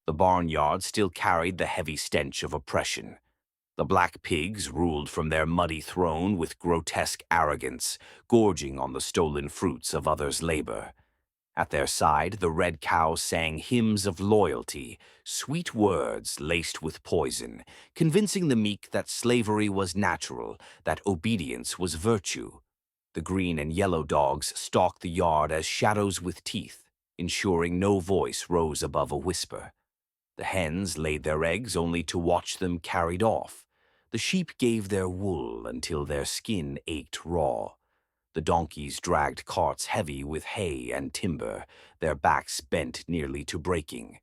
The barnyard still carried the heavy stench of oppression. The black pigs ruled from their muddy throne with grotesque arrogance, gorging on the stolen fruits of others' labor. At their side, the red cow sang hymns of loyalty, sweet words laced with poison, convincing the meek that slavery was natural, that obedience was virtue. The green and yellow dogs stalked the yard as shadows with teeth, ensuring no voice rose above a whisper. The hens laid their eggs only to watch them carried off. The sheep gave their wool until their skin ached raw. The donkeys dragged carts heavy with hay and timber, their backs bent nearly to breaking.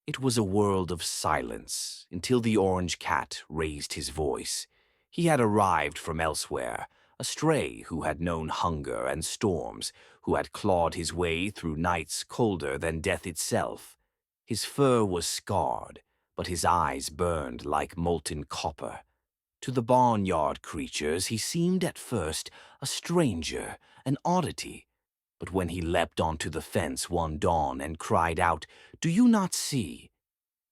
It was a world of silence until the orange cat raised his voice. He had arrived from elsewhere, a stray who had known hunger and storms, who had clawed his way through nights colder than death itself. His fur was scarred, but his eyes burned like molten copper. To the barnyard creatures, he seemed at first a stranger, an oddity. But when he leapt onto the fence one dawn and cried out, "Do you not see?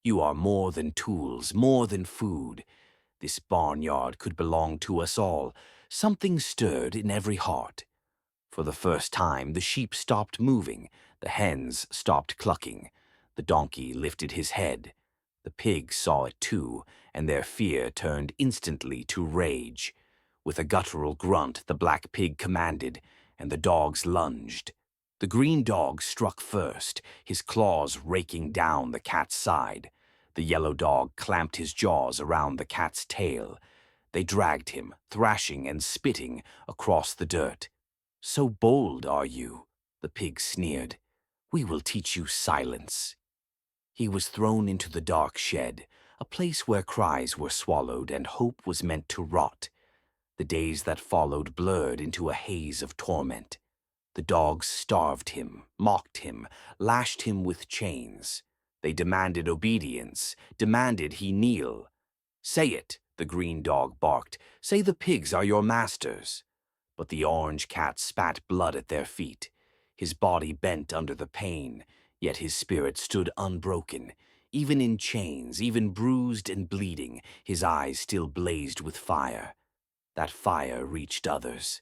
You are more than tools, more than food. This barnyard could belong to us all." Something stirred in every heart. For the first time, the sheep stopped moving, the hens stopped clucking. The donkey lifted his head. The pigs saw it too, and their fear turned instantly to rage. With a guttural grunt, the black pig commanded, and the dogs lunged. The green dog struck first, his claws raking down the cat's side. The yellow dog clamped his jaws around the cat's tail. They dragged him, thrashing and spitting, across the dirt. "So bold are you," the pig sneered. "We will teach you silence." He was thrown into the dark shed, a place where cries were swallowed and hope was meant to rot. The days that followed blurred into a haze of torment. The dogs starved him, mocked him, lashed him with chains. They demanded obedience, demanded he kneel. "Say it," the green dog barked. "Say the pigs are your masters." But the orange cat spat blood at their feet. His body bent under the pain, yet his spirit stood unbroken. Even in chains, even bruised and bleeding, his eyes still blazed with fire. That fire reached others.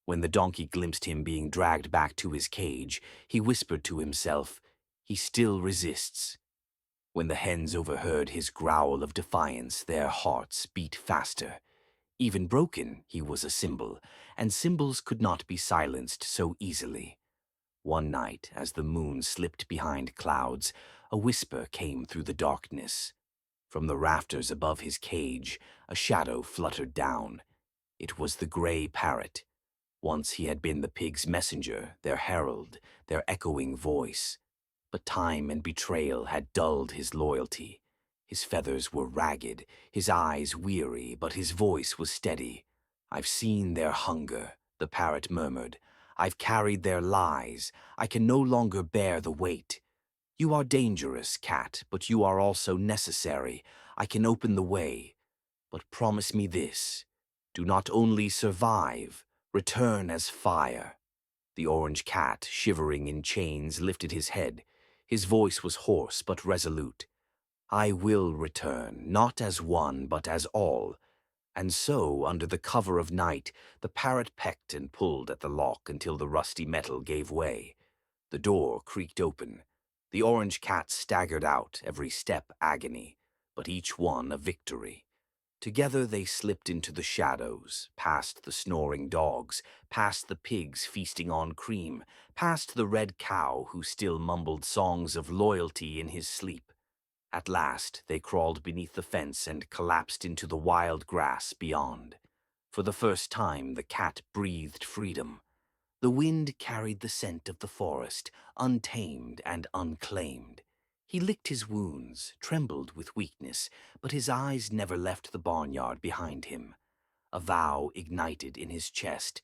When the donkey glimpsed him being dragged back to his cage, he whispered to himself, "He still resists." When the hens overheard his growl of defiance, their hearts beat faster. Even broken, he was a symbol, and symbols could not be silenced so easily. One night, as the moon slipped behind clouds, a whisper came through the darkness. From the rafters above his cage, a shadow fluttered down. It was the gray parrot. Once he had been the pig's messenger, their herald, their echoing voice. But time and betrayal had dulled his loyalty. His feathers were ragged, his eyes weary, but his voice was steady. "I've seen their hunger," the parrot murmured. "I've carried their lies. I can no longer bear the weight. You are dangerous, cat, but you are also necessary. I can open the way. But promise me this. Do not only survive, return as fire." The orange cat, shivering in chains, lifted his head. His voice was hoarse but resolute. "I will return, not as one, but as all." And so, under the cover of night, the parrot pecked and pulled at the lock until the rusty metal gave way. The door creaked open. The orange cat staggered out, every step agony, but each one a victory. Together they slipped into the shadows, past the snoring dogs, past the pigs feasting on cream, past the red cow who still mumbled songs of loyalty in his sleep. At last they crawled beneath the fence and collapsed into the wild grass beyond. For the first time the cat breathed freedom. The wind carried the scent of the forest, untamed and unclaimed. He licked his wounds, trembled with weakness, but his eyes never left the barnyard behind him. A vow ignited in his chest.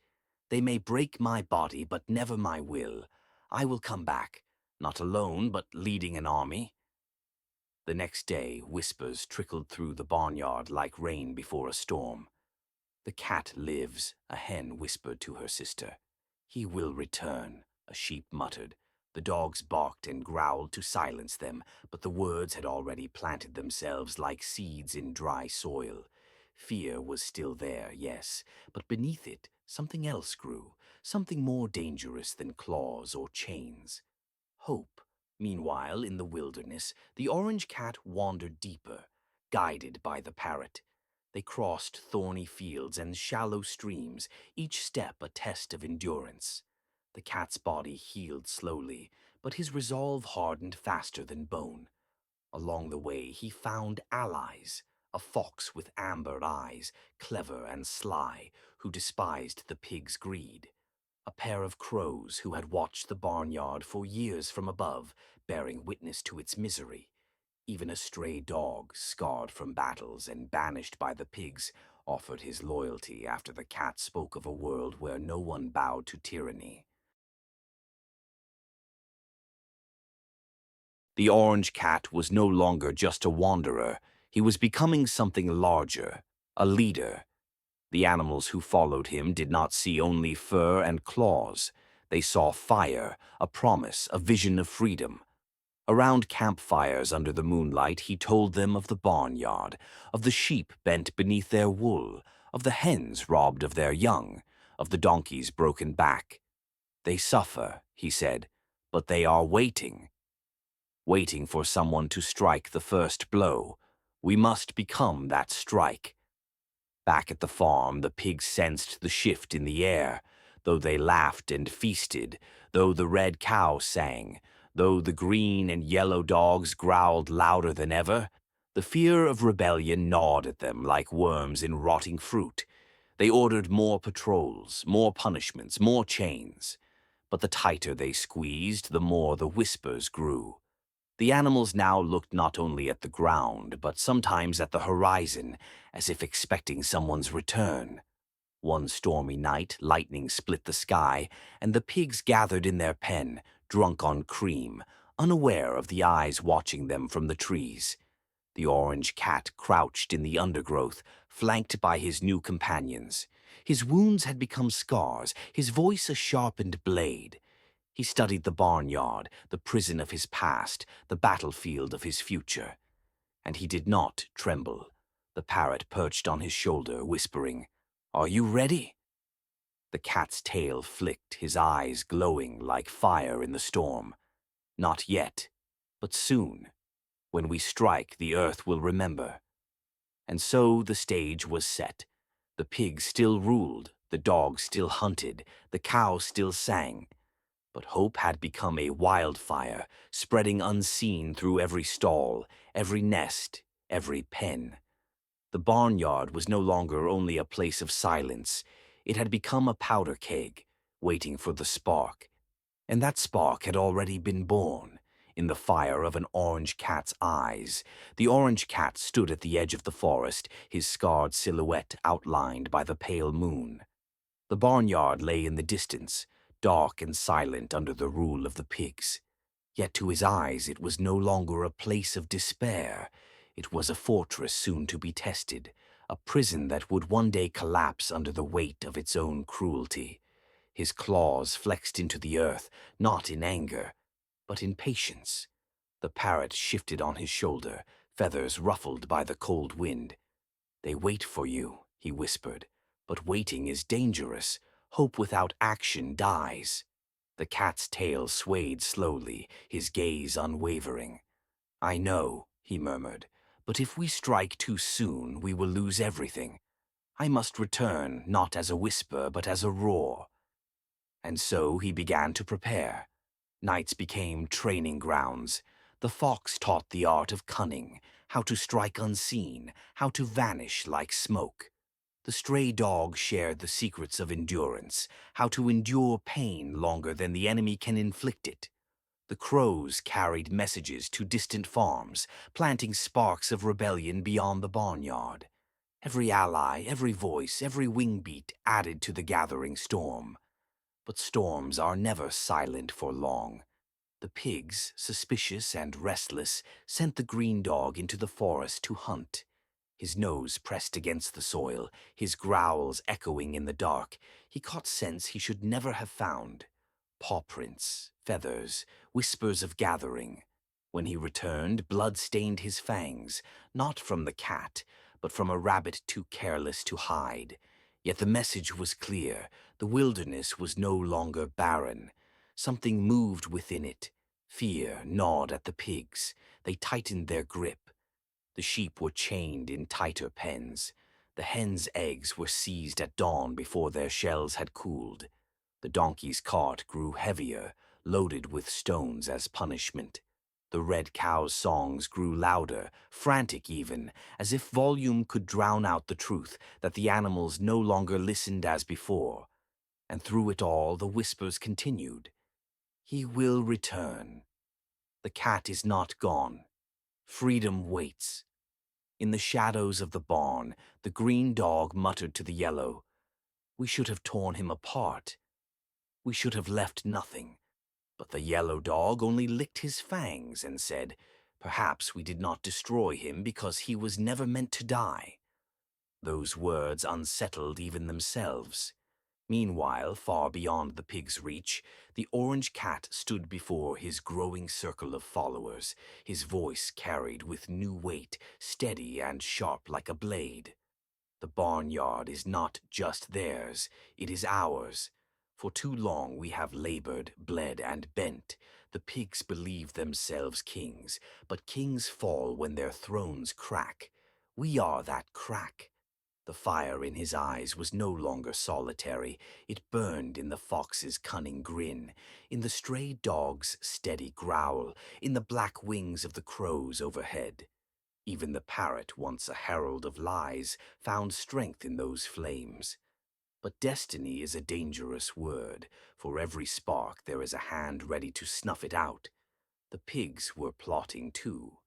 "They may break my body, but never my will. I will come back, not alone, but leading an army." The next day, whispers trickled through the barnyard like rain before a storm. "The cat lives," a hen whispered to her sister. "He will return," a sheep muttered. The dogs barked and growled to silence them, but the words had already planted themselves like seeds in dry soil. Fear was still there, yes, but beneath it something else grew, something more dangerous than claws or chains. Hope. Meanwhile, in the wilderness, the orange cat wandered deeper, guided by the parrot. They crossed thorny fields and shallow streams, each step a test of endurance. The cat's body healed slowly, but his resolve hardened faster than bone. Along the way, he found allies, a fox with amber eyes, clever and sly, who despised the pig's greed. A pair of crows who had watched the barnyard for years from above, bearing witness to its misery. Even a stray dog, scarred from battles and banished by the pigs, offered his loyalty after the cat spoke of a world where no one bowed to tyranny. The orange cat was no longer just a wanderer. He was becoming something larger, a leader. The animals who followed him did not see only fur and claws. They saw fire, a promise, a vision of freedom. Around campfires under the moonlight, he told them of the barnyard, of the sheep bent beneath their wool, of the hens robbed of their young, of the donkey's broken back. They suffer, he said, but they are waiting for someone to strike the first blow. We must become that strike. Back at the farm, the pigs sensed the shift in the air. Though they laughed and feasted, though the red cow sang, though the green and yellow dogs growled louder than ever, the fear of rebellion gnawed at them like worms in rotting fruit. They ordered more patrols, more punishments, more chains. But the tighter they squeezed, the more the whispers grew. The animals now looked not only at the ground, but sometimes at the horizon, as if expecting someone's return. One stormy night, lightning split the sky, and the pigs gathered in their pen, drunk on cream, unaware of the eyes watching them from the trees. The orange cat crouched in the undergrowth, flanked by his new companions. His wounds had become scars, his voice a sharpened blade. He studied the barnyard, the prison of his past, the battlefield of his future. And he did not tremble. The parrot perched on his shoulder, whispering, "Are you ready?" The cat's tail flicked, his eyes glowing like fire in the storm. "Not yet, but soon. When we strike, the earth will remember." And so the stage was set. The pigs still ruled, the dogs still hunted, the cow still sang. But hope had become a wildfire, spreading unseen through every stall, every nest, every pen. The barnyard was no longer only a place of silence. It had become a powder keg, waiting for the spark. And that spark had already been born, in the fire of an orange cat's eyes. The orange cat stood at the edge of the forest, his scarred silhouette outlined by the pale moon. The barnyard lay in the distance, dark and silent under the rule of the pigs. Yet to his eyes it was no longer a place of despair. It was a fortress soon to be tested, a prison that would one day collapse under the weight of its own cruelty. His claws flexed into the earth, not in anger, but in patience. The parrot shifted on his shoulder, feathers ruffled by the cold wind. "They wait for you," he whispered, "but waiting is dangerous. Hope without action dies." The cat's tail swayed slowly, his gaze unwavering. "I know," he murmured, "but if we strike too soon, we will lose everything. I must return, not as a whisper, but as a roar." And so he began to prepare. Nights became training grounds. The fox taught the art of cunning, how to strike unseen, how to vanish like smoke. The stray dog shared the secrets of endurance, how to endure pain longer than the enemy can inflict it. The crows carried messages to distant farms, planting sparks of rebellion beyond the barnyard. Every ally, every voice, every wingbeat added to the gathering storm. But storms are never silent for long. The pigs, suspicious and restless, sent the green dog into the forest to hunt. His nose pressed against the soil, his growls echoing in the dark, he caught scents he should never have found. Paw prints, feathers, whispers of gathering. When he returned, blood stained his fangs, not from the cat, but from a rabbit too careless to hide. Yet the message was clear. The wilderness was no longer barren. Something moved within it. Fear gnawed at the pigs. They tightened their grip. The sheep were chained in tighter pens. The hens' eggs were seized at dawn before their shells had cooled. The donkey's cart grew heavier, loaded with stones as punishment. The red cow's songs grew louder, frantic even, as if volume could drown out the truth that the animals no longer listened as before. And through it all the whispers continued. He will return. The cat is not gone. Freedom waits. In the shadows of the barn, the green dog muttered to the yellow, "We should have torn him apart. We should have left nothing." But the yellow dog only licked his fangs and said, "Perhaps we did not destroy him because he was never meant to die." Those words unsettled even themselves. Meanwhile, far beyond the pig's reach, the orange cat stood before his growing circle of followers, his voice carried with new weight, steady and sharp like a blade. The barnyard is not just theirs, it is ours. For too long we have labored, bled, and bent. The pigs believe themselves kings, but kings fall when their thrones crack. We are that crack. The fire in his eyes was no longer solitary. It burned in the fox's cunning grin, in the stray dog's steady growl, in the black wings of the crows overhead. Even the parrot, once a herald of lies, found strength in those flames. But destiny is a dangerous word. For every spark there is a hand ready to snuff it out. The pigs were plotting too.